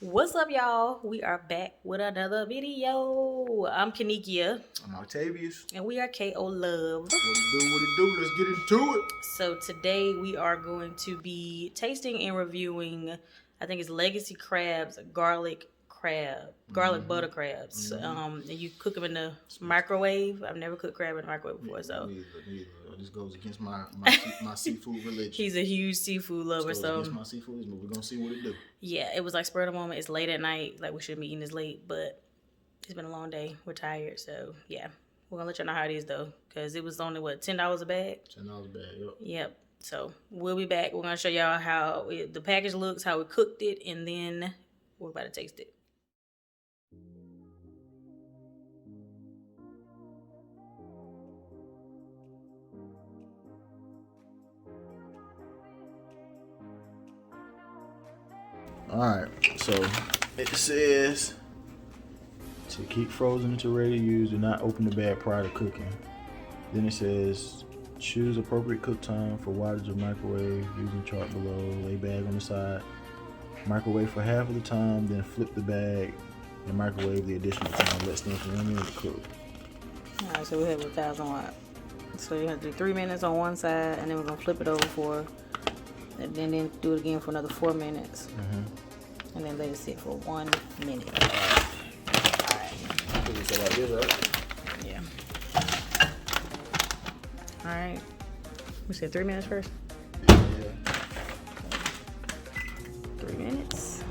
What's up, y'all? We are back with another video. I'm Kanikia. I'm Octavius. And we are KO Love. What it do? Let's get into it. So today we are going to be tasting and reviewing, I think it's Legacy Crabs garlic butter crabs. And you cook them in the microwave. I've never cooked crab in the microwave before, so neither. This goes against my seafood religion. He's a huge seafood lover, so against my seafood, but we're gonna see what it do. Yeah, it was like spur of the moment. It's late at night, like we shouldn't be eating this late, but it's been a long day. We're tired, so yeah. We're gonna let y'all know how it is though, because it was only $10 a bag. $10 a bag, yep. Yep. So we'll be back. We're gonna show y'all how the package looks, how we cooked it, and then we're about to taste it. Alright, so it says to keep frozen until ready to use, do not open the bag prior to cooking. Then it says choose appropriate cook time for wattage of microwave using chart below, lay bag on the side, microwave for half of the time, then flip the bag and microwave the additional time, less than 1 minute to cook. Alright, so we have 1,000 watt. So you have to do 3 minutes on one side, and then we're gonna flip it over and then do it again for another 4 minutes. And then let it sit for 1 minute. Alright. So like this, right? Yeah. Alright. We said 3 minutes first? Yeah. 3 minutes.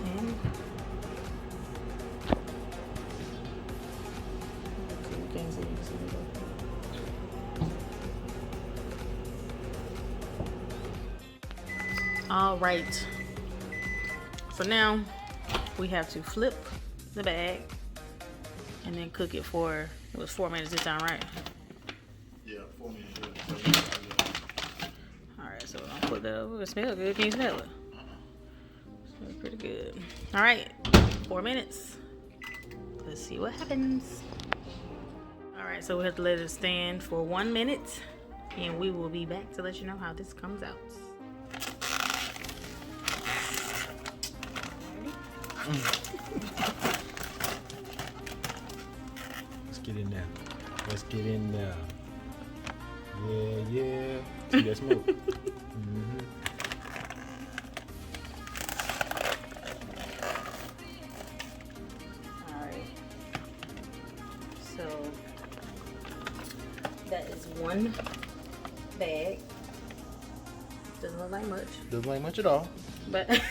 And all right. So now we have to flip the bag and then cook it for, it was 4 minutes this time, right? Yeah, 4 minutes. All right, so we're gonna put that over. It smells good. Can you smell it? Smells pretty good. All right, 4 minutes. Let's see what happens. All right, so we have to let it stand for 1 minute, and we will be back to let you know how this comes out. Let's get in there. Let's get in there. Yeah. See that smoke? Alright. So that is one bag. Doesn't look like much. Doesn't like much at all. But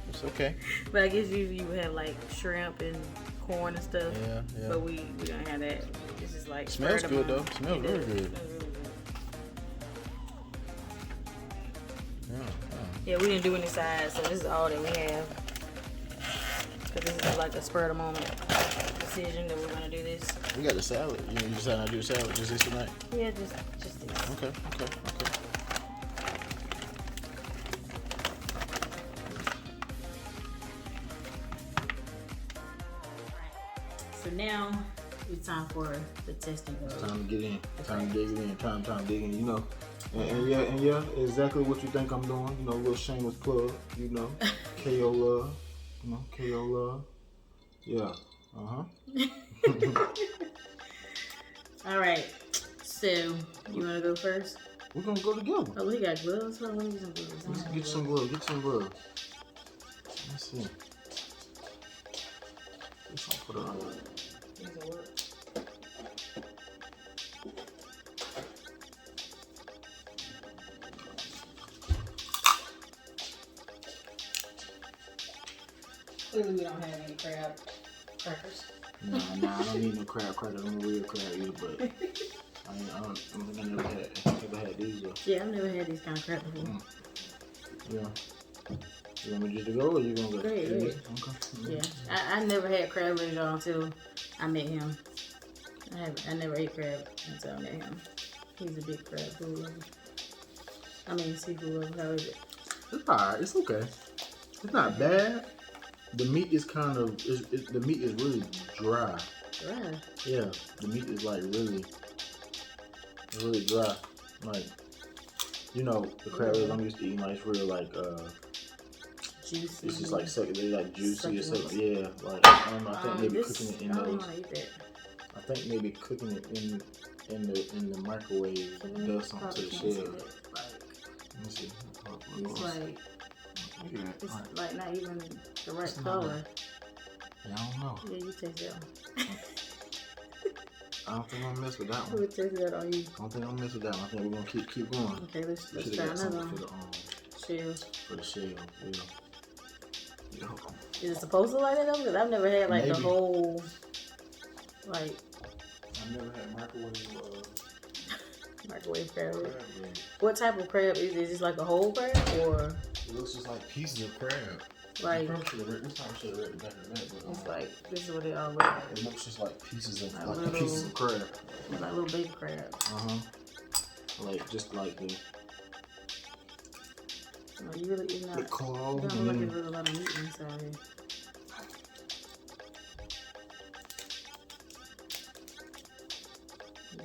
It's okay. but I guess usually you would have like shrimp and corn and stuff. Yeah. But we don't have that. This is like Smells good though. Smells really good. Yeah, we didn't do any sides, so this is all that we have. Because this is like a spur of the moment decision that we're gonna do this. We got the salad. You decided not to do the salad just this tonight? Yeah, just this. Okay. So now it's time for the testing. Time to get in. Time to dig it in. Time to dig in. You know. And yeah, exactly what you think I'm doing. You know, a little shameless plug. You know, KO Love. You know, KO Love. Yeah. All right. So you wanna go first? We're gonna go together. Oh, we got gloves. Hold on, let me get some gloves. Let's get some gloves. Get some gloves. Let's see. Let's put it on. These will work. Clearly, we don't have any crab crackers. Nah, I don't need no crab crackers. I'm a real crab eater, but I never had these though. Yeah, I've never had these kind of crab before. Yeah. You want me just to go or you gonna go? Go ahead. Okay. Yeah, I never had crab legs, y'all, until I met him. I never ate crab until I met him. He's a big crab food lover. I mean, seafood lover. How is it? It's alright. It's okay. It's not bad. The meat is kind of, the meat is really dry. Dry? Yeah, the meat is like really dry. Like, you know, the crab legs I'm used to eating, like it's real like juicy. It's just like they like juicy or something. succulents. Yeah, like I don't know. I think maybe This, cooking it in I don't even those. want to eat that. I think maybe cooking it in the microwave does something to the shell. Like, Let me see. it's like, Yeah, it's right. like not even the right It's not color. Yeah, I don't know. Yeah, you taste that one. I don't think I'm gonna mess with that Who one. would taste that on you? I don't think I'm gonna mess with that one. I think we're gonna keep going. Okay, let's We should've try got another something one. for Shell. the shell. Yeah. Yeah. Is it supposed to like that though? Because I've never had like the Maybe. whole, like, I've never had microwave crab. crab. What type of crab is it? Is it like a whole crab or It looks just like pieces of crab. like, This time I should have read the back of that, but it's like, this is what they all look like. it looks just like pieces of Like like pieces of crab. It's like little baby crab. Like just like the No, you really eat not. the You claws don't and look then at a lot of meat inside here.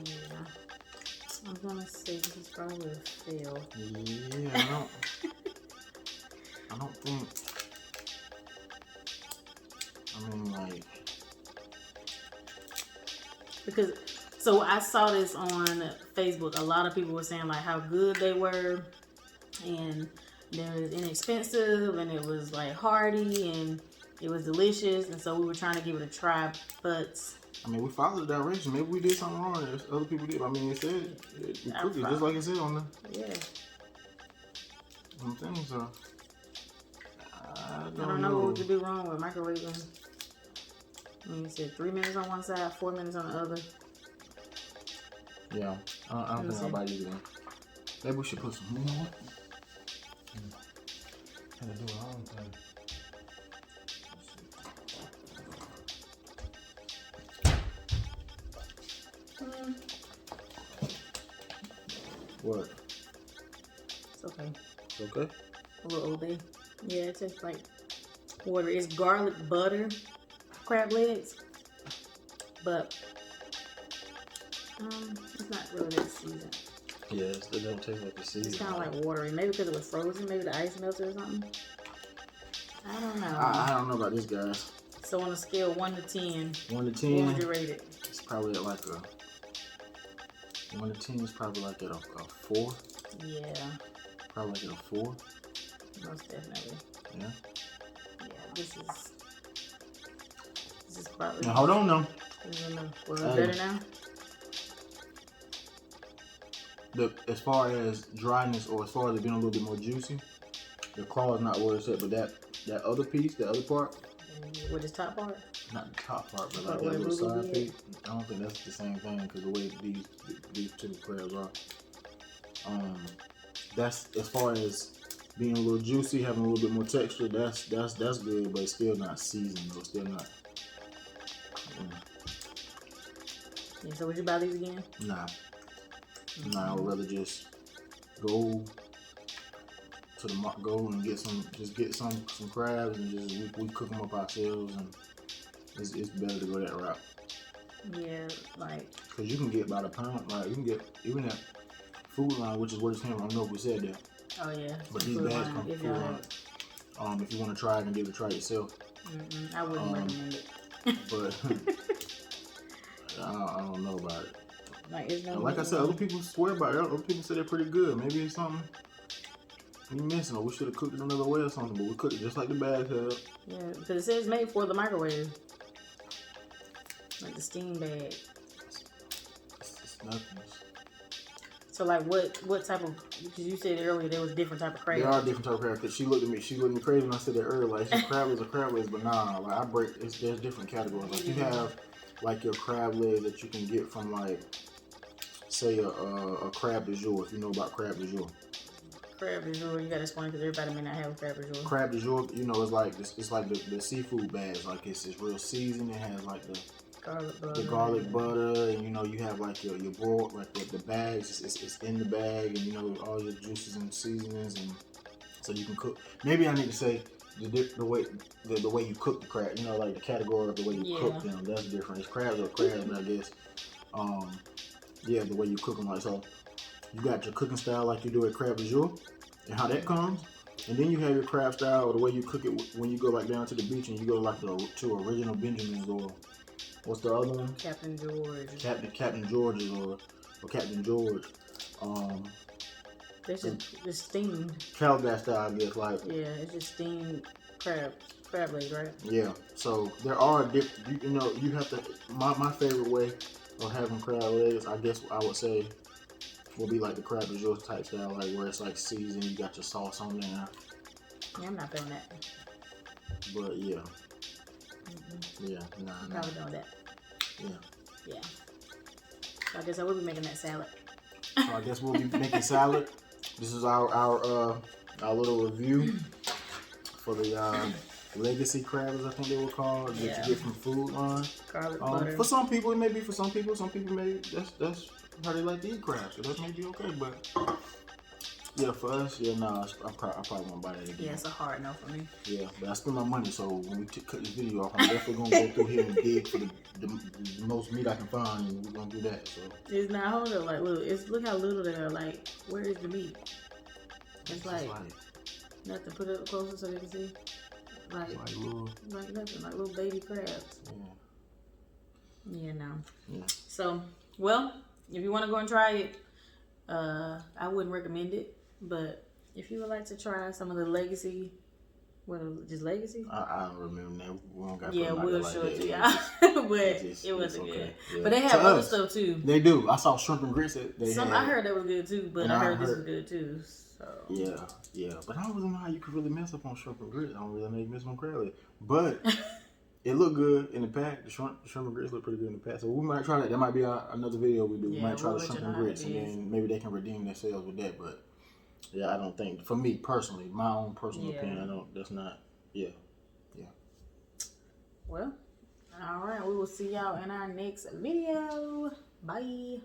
Yeah. I'm gonna say this is probably a fail. yeah, I don't think. I mean, like, Because, so I saw this on Facebook. A lot of people were saying like how good they were, and they was inexpensive, and it was like hearty, and it was delicious, and so we were trying to give it a try. But I mean, we followed the direction. Maybe we did something wrong. There's other people did. I mean, it said we cooked it just like it said on the yeah, thing. So I I don't know what to do wrong with microwaving. I mean, you said 3 minutes on one side, 4 minutes on the other. Yeah, I don't think I'll buy these again. Maybe we should put some. You know what? Had to do our own thing. What? It's okay. It's okay? A little old day. Yeah, it tastes like water. It's garlic butter crab legs, but it's not really that seasoned. Yeah, it don't taste like the season. It's kind of like watery. Maybe because it was frozen. Maybe the ice melted or something. I don't know. I don't know about this, guys. So on a scale of 1 to 10, 1 to what 10, would you rate it? it's probably at like a 1 to 10 is probably like at a 4. Yeah, Probably like at a 4. most definitely. Yeah. Yeah, this is probably. Now hold on now. Was it Hey. better now? As far as dryness or as far as it being a little bit more juicy, the claw is not where it's at, but that other piece, the other part, With this top part? not the top part, but But like where that the little booty side is? piece, I don't think that's the same thing because the way these two crabs are. That's as far as being a little juicy, having a little bit more texture. That's good, but it's still not seasoned. Though. It's still not. Yeah, so would you buy these again? Nah. Nah, I would rather just go to the go and get some crabs and just we cook them up ourselves, and it's better to go that route. Yeah, like, Cause you can get by the pound, like you can get even at Food Line, which is where it's came from. I don't know if we said that, oh yeah. but these Food bags Line, come from if Food y'all Line. have- If you want to try it and give it a try yourself, I wouldn't recommend it. but I don't know about it. Like, it's no. And like I said, other people swear by it. Other people say they're pretty good. Maybe it's something we missing, or we should have cooked it another way or something. But we cooked it just like the bag said. Yeah, because it says made for the microwave. Like the steam bag. It's nothing. So like, what type of? Because you said earlier there was different type of crab. There are different type of crab. Cause she looked at me crazy when I said that earlier. Like, it's crabless or crabless, but nah. Like there's different categories. Like you have like your crab leg that you can get from like, say a crab du jour. If you know about crab du jour. Crab du jour, you gotta explain because everybody may not have a crab du jour. Crab du jour, you know, it's like the seafood bags. Like it's real seasoned. It has like the garlic butter, and you know you have like your broil, like the bags. It's in the bag, and you know all your juices and seasonings, and so you can cook. Maybe I need to say the way you cook the crab. You know, like the category of the way you cook them. That's different. It's crabs or crabs, I guess. Yeah, the way you cook them. Like so, you got your cooking style like you do at crab du jour, and how that comes And then you have your crab style, or the way you cook it when you go like down to the beach and you go like to Original Benjamin's, or what's the other one? Captain George. Captain George's or Captain George. It's just steamed. Calabash style, I guess. Like, yeah, it's just steamed crab legs, right? Yeah. So there are different. You know, you have to. My favorite way of having crab legs, I guess I would say, will be like the crab is yours type style, like where it's like seasoned, you got your sauce on there. Yeah, I'm not feeling that. But yeah. Yeah, I'm nah. probably doing that. Yeah. Yeah. So I guess I will be making that salad. So I guess we'll be making salad. This is our little review for the legacy crabs, I think they were called, that you get from Food Line. Garlic butter. For some people, it may be for some people. Some people may that's how they like to eat crabs, so that may be okay. But yeah, for us, I probably won't buy that again. Yeah, it's a hard no for me. Yeah, but I spend my money, so when we cut this video off, I'm definitely gonna go through here and dig for the most meat I can find, and we're gonna do that. So it's not hold up, like look how little they are. Like, where is the meat? It's like nothing. Put it up closer so they can see. Like nothing, like little baby crabs. Yeah, no. Yeah. So, well, if you want to go and try it, I wouldn't recommend it. But if you would like to try some of the legacy, just legacy? I don't remember that. We don't got we'll show it to y'all. But it wasn't good. Yeah. But they have other stuff too. They do. I saw shrimp and grits. I heard that was good too, but I heard this was good too. So. Yeah. But I don't really know how you could really mess up on shrimp and grits. I don't really know you mess on crab leg. But it looked good in the pack. The shrimp and grits look pretty good in the pack. So we might try that. That might be another video we do. We might try the shrimp and grits, and then maybe they can redeem themselves with that. But yeah, I don't think, for me personally, my own personal opinion, that's not. Yeah. Well, all right. We will see y'all in our next video. Bye.